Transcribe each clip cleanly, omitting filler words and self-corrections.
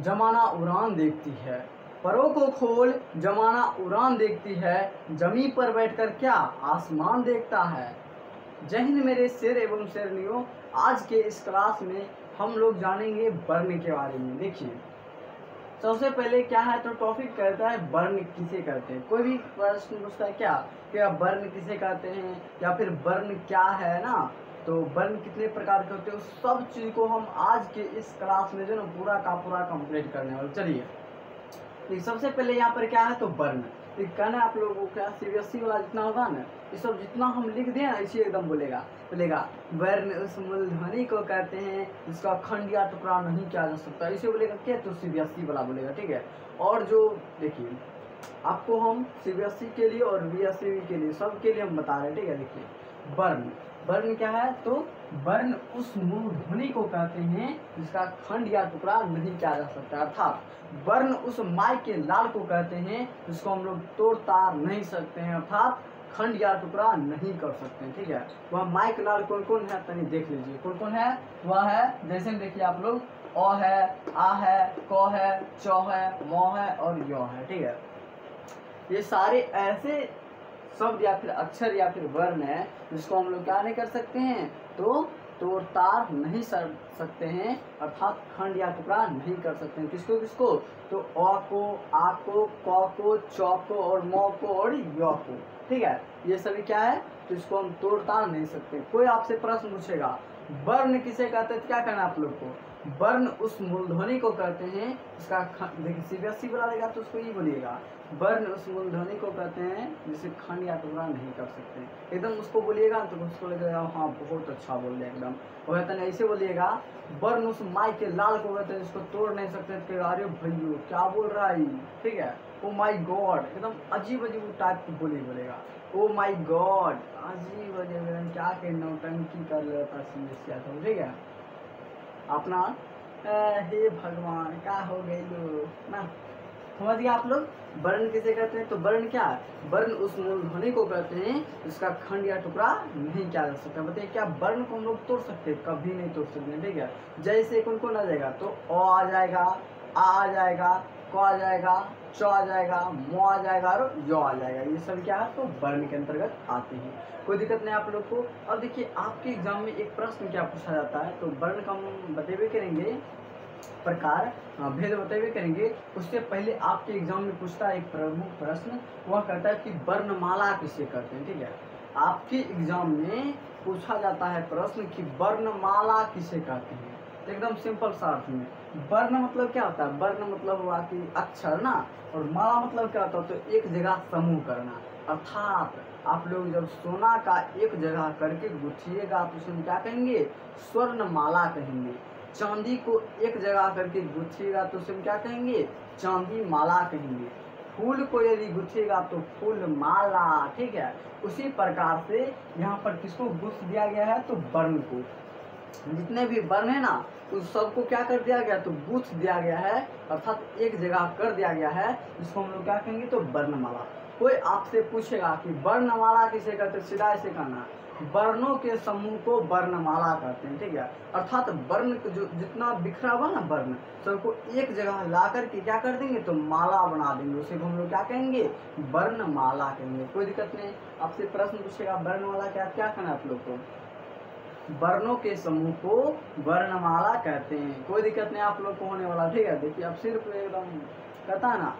जमाना उड़ान देखती है, परों को खोल जमाना उड़ान देखती है, जमीन पर बैठकर क्या आसमान देखता है। जय हिंद मेरे शेर एवं शेरनियों, आज के इस क्लास में हम लोग जानेंगे वर्ण के बारे में। देखिए सबसे पहले क्या है तो टॉपिक कहता है वर्ण किसे कहते हैं। कोई भी प्रश्न पूछता है क्या वर्ण किसे कहते हैं या फिर वर्ण क्या है ना, तो वर्ण कितने प्रकार के होते हैं, उस सब चीज़ को हम आज के इस क्लास में जो ना पूरा का पूरा कंप्लीट करने वाले। चलिए सबसे पहले यहाँ पर क्या है तो वर्ण कहना आप लोगों को क्या सीबीएसई वाला जितना होगा ना, ये सब जितना हम लिख दें ना इसी एकदम बोलेगा वर्ण उस मूलध्वनि को कहते हैं जिसका खंड या टुकड़ा नहीं किया जा सकता, इसे बोलेगा क्या तो सीबीएसई वाला बोलेगा। ठीक है, और जो देखिए आपको हम सीबीएसई के लिए और बीएसई के लिए सब के लिए हम बता रहे हैं। ठीक है, देखिए वर्ण क्या है तो वर्ण उस मूलध्वनि को कहते हैं जिसका खंड या टुकड़ा नहीं किया जा सकता, अर्थात वर्ण उस माई के लाल को कहते हैं जिसको हम लोग तोड़ ताड़ नहीं सकते हैं, अर्थात खंड या टुकड़ा नहीं कर सकते हैं। ठीक है, वह माई के लाल कौन कौन है तनी देख लीजिए, कौन कौन है। वह है जैसे देखिए आप लोग अ है, आ है, क है, च है, म है और य है। ठीक है, ये सारे ऐसे शब्द या फिर अक्षर या फिर वर्ण है जिसको हम लोग क्या नहीं कर सकते हैं तो तोड़ ताड़ नहीं कर सकते हैं, अर्थात खंड या टुकड़ा नहीं कर सकते हैं। किसको किसको तो अ को, आ को, क को, च को और म को और य को। ठीक है, ये सभी क्या है तो इसको हम तोड़ ताड़ नहीं सकते। कोई आपसे प्रश्न पूछेगा वर्ण किसे कहते हैं, क्या कहना आप लोग को, वर्ण उस मूलध्वनि को कहते हैं इसका देखिए सीबीएसई वाला देगा तो उसको ये बोलिएगा वर्ण उस मूलध्वनि को कहते हैं जिसे खंड या टुकड़ा नहीं कर सकते। एकदम उसको बोलिएगा तो उसको लगेगा हाँ बहुत अच्छा बोल रहे एकदम। वो कहते हैं ऐसे बोलिएगा वर्ण उस माई के लाल को कहते हैं जिसको तोड़ नहीं सकते, अरे भैया क्या बोल रहा है। ठीक है, ओ माई गॉड एकदम अजीब अजीब टाइप की बोलेगा ओ माई गॉड, अजीब अजीब क्या के नौटंकी कर लेता समस्या था। ठीक है, अपना हे भगवान क्या हो गई लो ना, समझ गया आप लोग। वर्ण किसे कहते हैं तो वर्ण क्या है, वर्ण उस मूलध्वनि को कहते हैं जिसका खंड या टुकड़ा नहीं किया जा सकता। बताइए क्या वर्ण को हम लोग तोड़ सकते हैं, कभी नहीं तोड़ सकते। ठीक है, जैसे कौन कौन आ जाएगा तो अ आ जाएगा, आ जाएगा, क आ जाएगा, च आ जाएगा, म आ जाएगा और य आ जाएगा, ये सब क्या है तो वर्ण के अंतर्गत आते हैं। कोई दिक्कत नहीं आप लोग को। अब देखिए आपके एग्जाम में एक प्रश्न क्या पूछा जाता है तो वर्ण का हम बतेबे करेंगे प्रकार, भेद बतेबे करेंगे। उससे पहले आपके एग्जाम में पूछता है एक प्रमुख प्रश्न, वह कहता है कि वर्णमाला किसे कहते हैं। ठीक है, आपके एग्जाम में पूछा जाता है प्रश्न कि वर्णमाला किसे कहते हैं। एकदम सिंपल सा अर्थ में वर्ण मतलब क्या होता है, वर्ण मतलब हुआ कि अक्षर ना, और माला मतलब क्या होता है तो एक जगह समूह करना, अर्थात आप लोग जब सोना का एक जगह करके गुथिएगा तो उसमें क्या कहेंगे स्वर्ण माला कहेंगे। चांदी को एक जगह करके गुथिएगा तो उसमें क्या कहेंगे चांदी माला कहेंगे। फूल को यदि गुथिएगा तो फूल माला। ठीक है, उसी प्रकार से यहाँ पर किसको गुथ दिया गया है तो वर्ण को, जितने भी वर्ण है ना उस सबको क्या कर दिया गया तो गुथ दिया गया है, अर्थात एक जगह कर दिया गया है, जिसको हम लोग क्या कहेंगे तो वर्णमाला। कोई आपसे पूछेगा कि वर्णमाला किसे कहते, सीधा ऐसे कहना वर्णों के समूह को वर्णमाला कहते हैं। ठीक है, अर्थात वर्ण जो जितना बिखरा हुआ ना वर्ण सबको एक जगह ला करके क्या कर देंगे तो माला बना देंगे, उसे हम लोग क्या कहेंगे वर्णमाला कहेंगे। कोई दिक्कत नहीं, आपसे प्रश्न पूछेगा वर्णमाला क्या कहना आप लोग को, वर्णों के समूह को वर्णमाला कहते हैं। कोई दिक्कत नहीं आप लोग को होने वाला। ठीक है, देखिए अब सिर्फ एकदम कहता है ना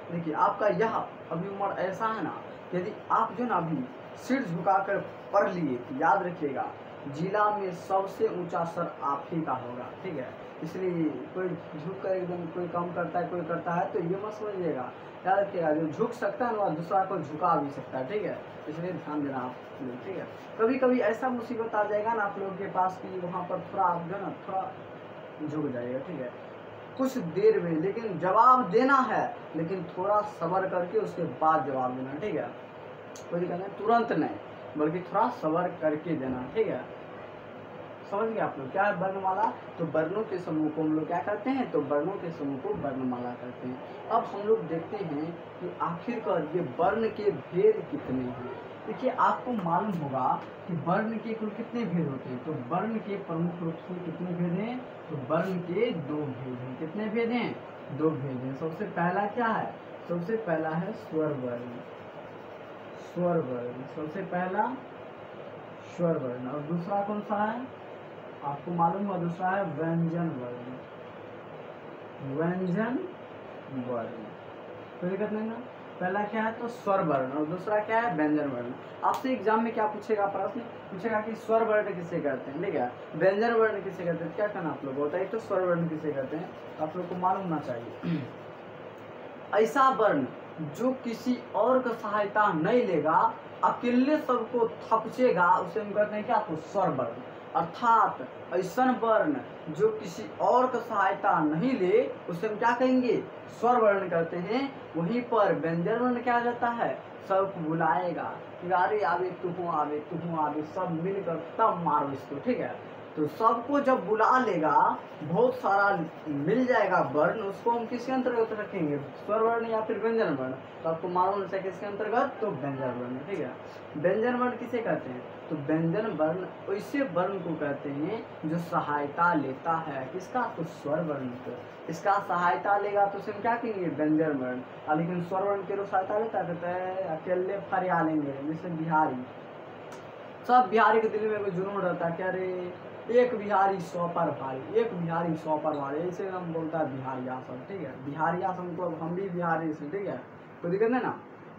देखिए आपका यह अभी उम्र ऐसा है ना, यदि आप जो ना अभी सिर झुकाकर पढ़ लिए याद रखिएगा जिला में सबसे ऊंचा सर आप ही का होगा। ठीक है, इसलिए कोई झुक कर एकदम कोई कम करता है कोई करता है तो ये मत समझिएगा, याद रखिएगा जो झुक सकता है ना दूसरा को झुका भी सकता है। ठीक है, इसलिए ध्यान देना आप लोग। ठीक है, कभी कभी ऐसा मुसीबत आ जाएगा ना आप लोगों के पास कि वहाँ पर थोड़ा आप जो ना थोड़ा झुक जाएगा। ठीक है, कुछ देर में, लेकिन जवाब देना है लेकिन थोड़ा सब्र करके उसके बाद जवाब देना। ठीक है, कोई दिक्कत नहीं, तुरंत नहीं बल्कि थोड़ा सब्र करके देना। ठीक है, समझ गए आप लोग क्या है वर्णमाला। तो वर्णों के समूह को हम लोग क्या करते हैं तो वर्णों के समूह को वर्णमाला करते हैं। अब हम लोग देखते हैं कि आखिरकार ये वर्ण के भेद कितने हैं। देखिए आपको मालूम होगा कि वर्ण के कुल कितने भेद होते हैं। तो वर्ण के प्रमुख रूप से कितने भेद हैं? तो वर्ण के दो भेद हैं। कितने भेद हैं? दो भेद हैं। सबसे पहला क्या है? सबसे पहला है स्वर वर्ण। स्वर वर्ण सबसे पहला स्वर वर्ण। और दूसरा कौन सा है? आपको मालूम होगा दूसरा है व्यंजन वर्ण। व्यंजन वर्ण कोई दिक्कत नहीं ना। पहला क्या है? तो स्वर वर्ण और दूसरा क्या है? व्यंजन वर्ण। आपसे एग्जाम में क्या पूछेगा? प्रश्न पूछेगा कि स्वर वर्ण किसे कहते हैं, ठीक है, व्यंजन वर्ण किसे कहते हैं। क्या करना आप लोग होता है? तो स्वर वर्ण किसे कहते हैं आप लोग को मालूम होना चाहिए। ऐसा वर्ण जो किसी और का सहायता नहीं लेगा, अकेले सबको थपचेगा, उसे हम कहते हैं क्या? तो स्वर वर्ण। अर्थात ऐसा वर्ण जो किसी और का सहायता नहीं ले, उसे हम क्या कहेंगे? स्वर वर्ण कहते हैं। वहीं पर व्यंजन वर्ण क्या जाता है? सबको बुलाएगा कि अरे आवे तू हूँ, आवे तू हूँ, आवे, सब मिलकर तब मारो इसको, ठीक है। तो सबको जब बुला लेगा, बहुत सारा मिल जाएगा वर्ण, उसको हम किसके अंतर्गत रखेंगे? स्वर वर्ण या फिर व्यंजन वर्ण। तो आपको मालूम है किसके अंतर्गत? तो व्यंजन वर्ण, ठीक है। व्यंजन वर्ण किसे कहते हैं? तो व्यंजन वर्ण ऐसे वर्ण को कहते हैं जो सहायता लेता है किसका? तो स्वर वर्ण को। इसका सहायता लेगा तो उसे हम क्या कहेंगे? व्यंजन वर्ण। लेकिन स्वर वर्ण के सहायता लेता कहते हैं अकेले फरिया लेंगे। जैसे बिहारी, सब बिहारी के दिल में कोई जुनून रहता है कि अरे एक बिहारी 100 पर भारी, एक बिहारी 100 पर भारी, ऐसे हम बोलता है बिहारिया सब, ठीक है। बिहारिया सब को हम भी बिहारी से, ठीक है, कोई दिक्कत नहीं ना।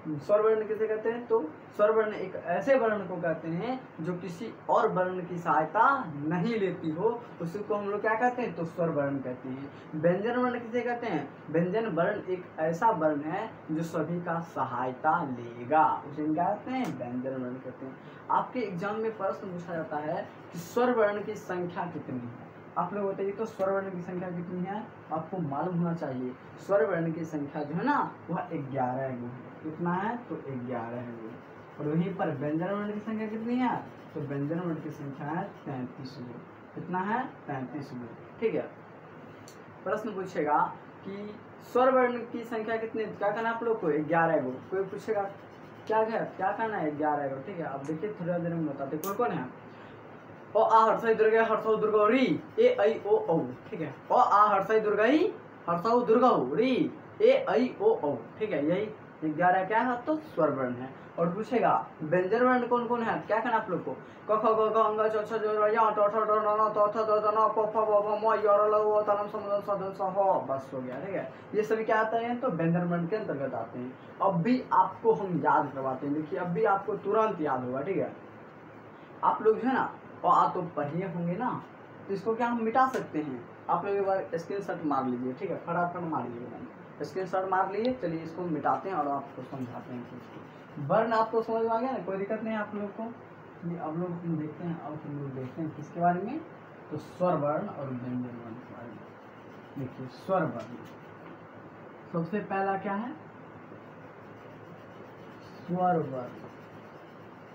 स्वर वर्ण किसे कहते हैं? तो स्वर वर्ण एक ऐसे वर्ण को कहते हैं जो किसी और वर्ण की सहायता नहीं लेती हो, उसी को हम लोग क्या कहते हैं? तो स्वर वर्ण कहते हैं। व्यंजन वर्ण किसे कहते हैं? व्यंजन वर्ण एक ऐसा वर्ण है जो सभी का सहायता लेगा, उसे क्या कहते हैं? व्यंजन वर्ण कहते हैं। आपके एग्जाम में प्रश्न पूछा जाता है कि स्वर वर्ण की संख्या कितनी है। आप लोग बताइए तो स्वर वर्ण की संख्या कितनी है? आपको मालूम होना चाहिए। स्वर वर्ण की संख्या जो है ना वह 11 है। कितना है? तो 11 है। और वहीं पर व्यंजन वर्ण की संख्या कितनी है? तो व्यंजन वर्ण की संख्या है 33। कितना है? 33, ठीक है। प्रश्न पूछेगा कि स्वर वर्ण की संख्या कितनी? क्या करना आप लोग को? 11 गो। कोई पूछेगा क्या करना है? 11 गो, ठीक है। अब देखिए थोड़ा देर में बताते कौन कौन है। ओ आ हर्षई दुर्गा हर्षौ दुर्गा री ए ऐ ओ औ, ठीक है। ओ आ हर्षई दुर्गा ही हर्षौ दुर्गा री ए ऐ ओ औ, ठीक है। यही 11 क्या है? तो स्वर वर्ण है। और पूछेगा व्यंजन वर्ण कौन कौन है? क्या करना आप लोग को? क ख ग घ अंग च छ ज र य ट ठ ड न त थ द ध न प फ ब भ म य र ल व त न स म स द स ह, बस हो गया, ठीक है। ये सभी क्या आते हैं? तो व्यंजन वर्ण के अंतर्गत आते हैं। अब भी आपको हम याद करवाते हैं। देखिए अब भी आपको तुरंत याद होगा, ठीक है। आप लोग जो है ना और तो पढ़िए होंगे ना, तो इसको क्या हम मिटा सकते हैं? आप लोग एक बार स्क्रीनशॉट मार लीजिए, ठीक है, फटाफट मार लीजिए। स्क्रीनशॉट मार लीजिए। चलिए इसको मिटाते हैं और आपको समझाते हैं। वर्ण आपको समझ में आ गया ना? कोई दिक्कत नहीं आप लोग को। अब लोग देखते हैं, अब हम लोग देखते हैं किसके बारे में? तो स्वर वर्ण और व्यंजन वर्ण के बारे में। देखिए स्वर वर्ण सबसे पहला क्या है? स्वर वर्ण।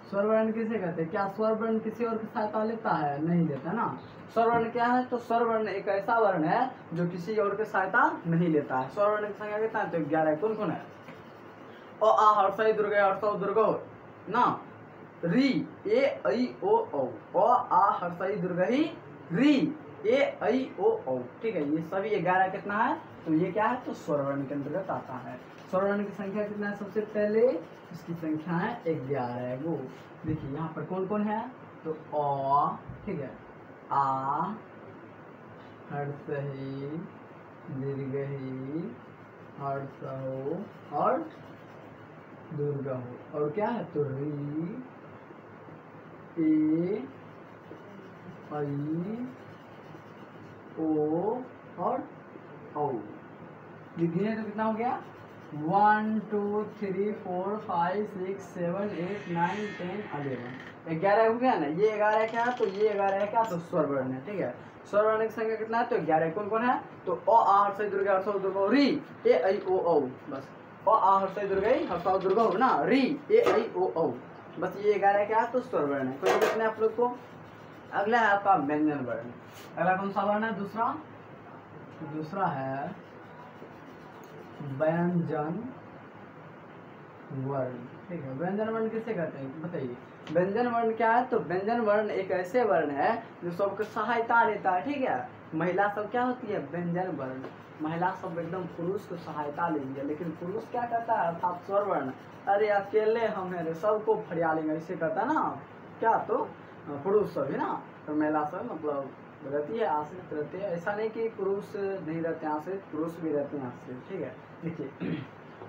स्वर वर्ण किसे कहते हैं? क्या स्वर वर्ण किसी और की सहायता लेता है? नहीं लेता ना। स्वर वर्ण क्या है? तो स्वर वर्ण एक ऐसा वर्ण है जो किसी और की सहायता नहीं लेता है। स्वर वर्ण की संख्या कितना है? तो 11। कौन कौन है? ओ आ हर्षई दुर्गा हर्षौ दुर्गा ना, री ए ऐ ओ औ। ओ आ हर्षई दुर्गा ही री ए ऐ ओ औ, ठीक है। ये सभी 11 कितना है? तो ये क्या है? तो स्वर वर्ण के अंतर्गत आता है। स्वर वर्ण की संख्या कितना है? सबसे पहले इसकी संख्या है 11 गो। देखिए यहाँ पर कौन कौन है? तो अ, ठीक है, आ हर्षई दीर्घई हर्षौ और दुर्गा हो। और क्या है? तो री ए ऐ ओ और औ। लिखिए तो कितना हो गया? 1 2 3 4 5 6 7 8 9 10 11। 11 हो गया ना। ये 11 क्या है? तो ये 11 क्या? तो स्वर वर्ण है, ठीक है। स्वर वर्ण की संख्या कितना है? तो 11। कौन कौन है? तो अ आ हर्षई दुर्गा हर्षौ दुर्गा री ए ऐ ओ औ, बस। अ आ हर्षई दुर्गा हर्षौ दुर्गा हो ना, री ए ऐ ओ औ, बस। ये 11 क्या है? तो स्वर वर्ण है। कोई कितने आप लोग को? अगला है आपका व्यंजन वर्ण। अगला कौन सा वर्ण है? दूसरा है व्यंजन वर्ण, ठीक है। व्यंजन वर्ण किसे कहते हैं बताइए। व्यंजन वर्ण क्या है, तो व्यंजन वर्ण एक ऐसे वर्ण है जो सबको सहायता देता है, ठीक है। महिला सब क्या होती है, व्यंजन वर्ण, महिला सब एकदम पुरुष को सहायता लेंगे, लेकिन पुरुष क्या कहता है, अर्थात स्वर वर्ण, अरे अकेले हम हैं, सबको फरिया लेंगे, इसे कहता है ना क्या, तो पुरुष सब है ना, तो महिला सब मतलब रहती है, आश्रित रहते हैं। ऐसा नहीं कि पुरुष नहीं रहते हैं आश्रित, पुरुष भी रहते हैं आश्रित, ठीक है। देखिए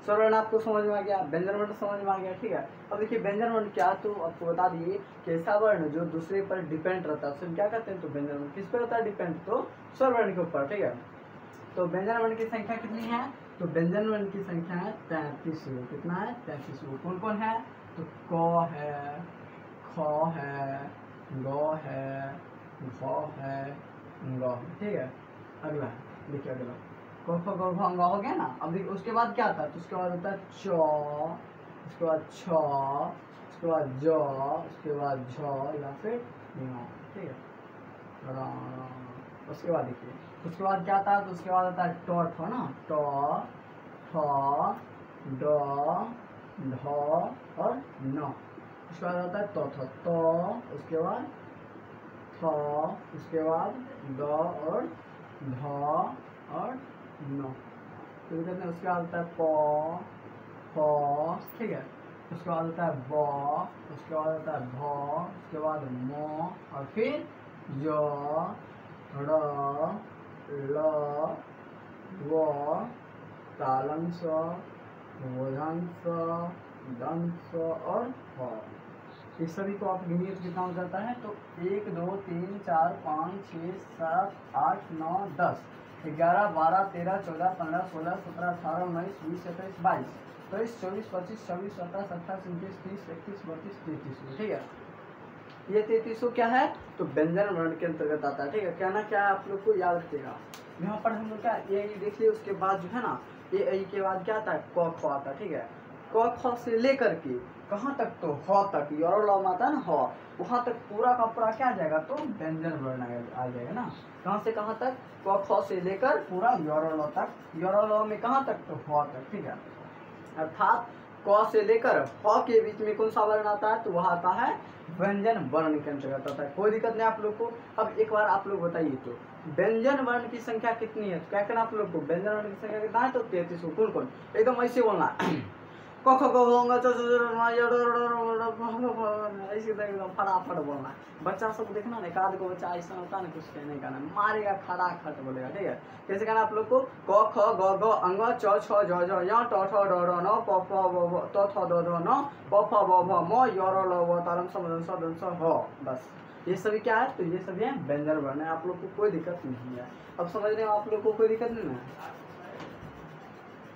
स्वरवर्ण आपको समझ में आ गया, व्यंजन वर्ण समझ में आ गया, ठीक है। अब देखिए व्यंजन वर्ण क्या, तो आपको बता दिए कि ऐसा वर्ण जो दूसरे पर डिपेंड रहता है उसे क्या कहते हैं, तो व्यंजन वर्ण किस पर रहता है डिपेंड, तो स्वरवर्ण के ऊपर, ठीक है। तो व्यंजन वर्ण की संख्या कितनी है, तो व्यंजन वर्ण की संख्या है 33। कितना है, 33। कौन कौन है, तो क है, ख है, ग है, घ है, ङ, ठीक है। अगला देखिए, अगला क ख ग घ ङ हो गया ना। अब देखिए उसके बाद क्या आता है, तो उसके बाद होता है च, उसके बाद छ, उसके बाद ज, उसके बाद झ या फिर ङ, ठीक है। उसके बाद देखिए उसके बाद क्या आता है, तो उसके बाद आता है ट ठ ना, ट ठ ड ढ और न। उसके बाद आता है त थ, त, उसके बाद थ, उसके बाद द और ध और न, तो कहते हैं। उसके बाद आता है प, फ, ठीक है। उसके बाद आता है ब, उसके बाद आता है भ, उसके बाद म और फिर य, र, ल, व, तालंश, वोधांश, दंश और ह। इस सभी को आप गिनिए तो कितना हो जाता है, तो 1 2 3 4 5 6 7 8 9 10 11 12 13 14 15 16 17 18 19 20 21 22 23 24 25 26 27 28 29 30 31 32 33, ठीक है। ये 33 क्या है, तो व्यंजन वर्ण के अंतर्गत आता है, ठीक है। कहना क्या है आप लोग को याद रखिएगा। यहाँ पर हम लोग क्या ये देख लिए, उसके बाद जो है ना ये के बाद क्या आता है, क ख आता है, ठीक है। क ख से लेकर के कहाँ तक, तो ह तक, योर लॉ में आता है ना ह, वहाँ तक पूरा का पूरा क्या आ जाएगा, तो व्यंजन वर्ण आ जाएगा ना। कहाँ से कहाँ तक, क ख से लेकर पूरा योर लॉ तक, योर लॉ में कहाँ तक, तो ह तक, ठीक है। अर्थात क से लेकर ह के बीच में कौन सा वर्ण आता है, तो वह आता है व्यंजन वर्ण के अंतर्गत आता है। कोई दिक्कत नहीं आप लोग को। अब एक बार आप लोग बताइए, तो व्यंजन वर्ण की संख्या कितनी है, तो क्या करना आप लोग को, व्यंजन वर्ण की संख्या कितना है, तो 33। कौन कौन, एकदम ऐसे बोलना क ख ग घ ऐसे एकदम फटाफट बोलना। बच्चा सब देखना ना, एक आध को बच्चा ऐसा होता है ना, कुछ कहने का ना मारेगा, खड़ा खट बोलेगा, ठीक है। कैसे कहना आप लोग को, क ख ग घ अंग च छ ज झ य ट ठ ड ढ न प फ ब भ त थ द ध न प फ ब भ म य र ल व तालम सम दंस दंस ह। बस ये सभी क्या है, तो ये सभी है व्यंजन वर्ण है। आप लोग को कोई दिक्कत नहीं है, अब समझ रहे हो आप लोग को, कोई दिक्कत नहीं है।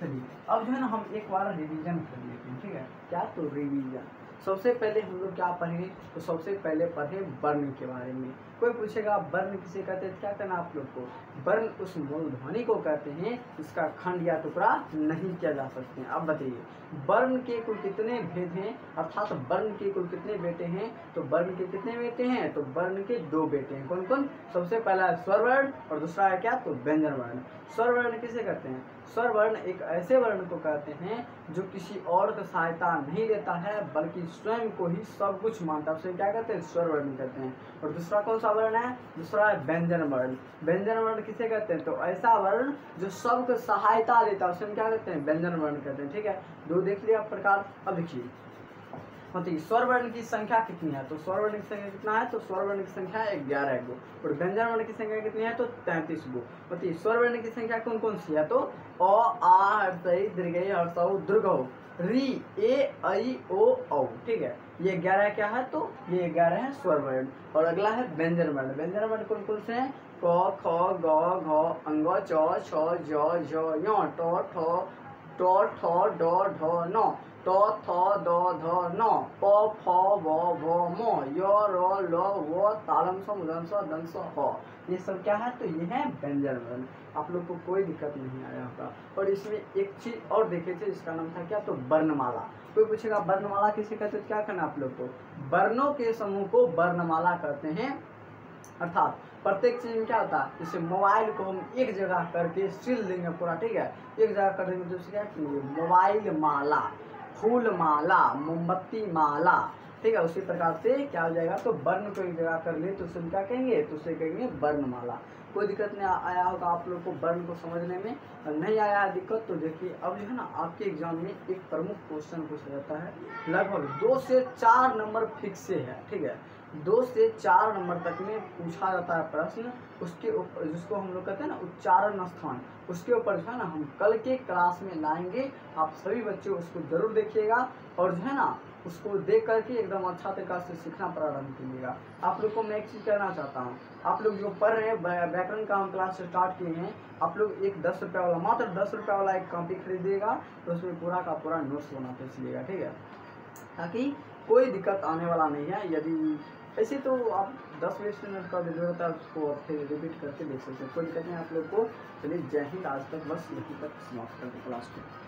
चलिए अब जो है ना हम एक बार रिवीजन कर लेते हैं, ठीक है। क्या, तो रिवीजन। सबसे पहले हम लोग क्या पढ़े, तो सबसे पहले पढ़े वर्ण के बारे में। कोई पूछेगा वर्ण किसे कहते हैं, क्या करना आप लोग को, वर्ण उस मूल ध्वनि को कहते हैं जिसका खंड या टुकड़ा नहीं किया जा सकते हैं। अब बताइए वर्ण के कुल कितने भेद हैं, अर्थात वर्ण के कुल कितने बेटे हैं, तो वर्ण के कितने बेटे हैं, तो वर्ण के 2 बेटे हैं। कौन कौन, सबसे पहला है स्वर वर्ण और दूसरा है क्या, तो व्यंजन वर्ण। स्वर वर्ण किसे कहते हैं, स्वर वर्ण एक ऐसे वर्ण को कहते हैं जो किसी और का सहायता नहीं लेता है बल्कि स्वयं को ही सब कुछ मानता है, उसे क्या कहते हैं, स्वर वर्ण कहते हैं। और दूसरा कौन सा वर्ण है, दूसरा है व्यंजन वर्ण। व्यंजन वर्ण किसे कहते हैं, तो ऐसा वर्ण जो सबको सहायता देता है उसे हम क्या कहते हैं, व्यंजन वर्ण कहते हैं, ठीक है। 2 देख लिया प्रकार। अब देखिए मतलब स्वर वर्ण की संख्या कितनी है, तो स्वर वर्ण की संख्या कितना है, तो स्वर वर्ण की संख्या 11 गो और व्यंजन वर्ण की संख्या कितनी है, तो 33 गो। बताइए स्वर वर्ण की संख्या कौन कौन सी है, तो अ आ हर्षई दीर्घई हर्षौ दीर्घौ री ए ऐ ओ औ, ठीक है। ये 11 क्या है, तो ये 11 है स्वर वर्ण। और अगला है व्यंजन वर्ण। व्यंजन वर्ण कौन कौन से हैं, क ख ग घ अंग च छ ज झ य ट ठ ड ढ न त थ द ध न प फ ब भ म य र ल व तालम सम दंस दंस ह। ये सब क्या है, तो ये है व्यंजन वर्ण। आप लोग को कोई दिक्कत नहीं आया होगा। और इसमें एक चीज और देखे थे, इसका नाम था क्या, तो वर्णमाला। कोई पूछेगा वर्णमाला किसे कहते हैं, क्या करना आप लोग को, वर्णों के समूह को वर्णमाला कहते हैं। अर्थात प्रत्येक चीज में क्या होता है, जैसे मोबाइल को हम एक जगह करके सील देंगे पूरा, ठीक है, एक जगह कर देंगे तो क्या, मोबाइल माला। फूल माला, मोमबत्ती माला, ठीक है। उसी प्रकार से क्या हो जाएगा, तो वर्ण को एक जगह कर ले तो उसे क्या कहेंगे, तो उसे कहेंगे वर्णमाला। कोई दिक्कत नहीं आया होगा आप लोग को वर्ण को समझने में, नहीं आया है दिक्कत तो देखिए अब जो है ना आपके एग्जाम में एक प्रमुख क्वेश्चन पूछा जाता है, लगभग 2 से 4 नंबर फिक्स से है, ठीक है। 2 से 4 नंबर तक में पूछा जाता है प्रश्न, उसके ऊपर जिसको हम लोग कहते हैं ना उच्चारण स्थान, उसके ऊपर जो है ना हम कल के क्लास में लाएंगे। आप सभी बच्चे उसको जरूर देखिएगा और जो है ना उसको देख करके एकदम अच्छा तरीका से सीखना प्रारंभ कीजिएगा। आप लोग को मैं एक चीज़ कहना चाहता हूँ, आप लोग जो पढ़ रहे हैं व्याकरण का हम क्लास स्टार्ट किए हैं, आप लोग एक 10 रुपये वाला, मात्र 10 रुपये वाला एक कॉपी खरीदिएगा तो उसमें पूरा का पूरा नोट्स बनाते चलिएगा, ठीक है, ताकि कोई दिक्कत आने वाला नहीं है। यदि ऐसे तो आप 10-20 मिनट का वीडियो होता है उसको फिर रिपीट करके देख सकते हैं, कोई दिक्कत नहीं आप लोग को। चलिए जय हिंद, आज तक बस यहीं तक समाप्त करते क्लास को।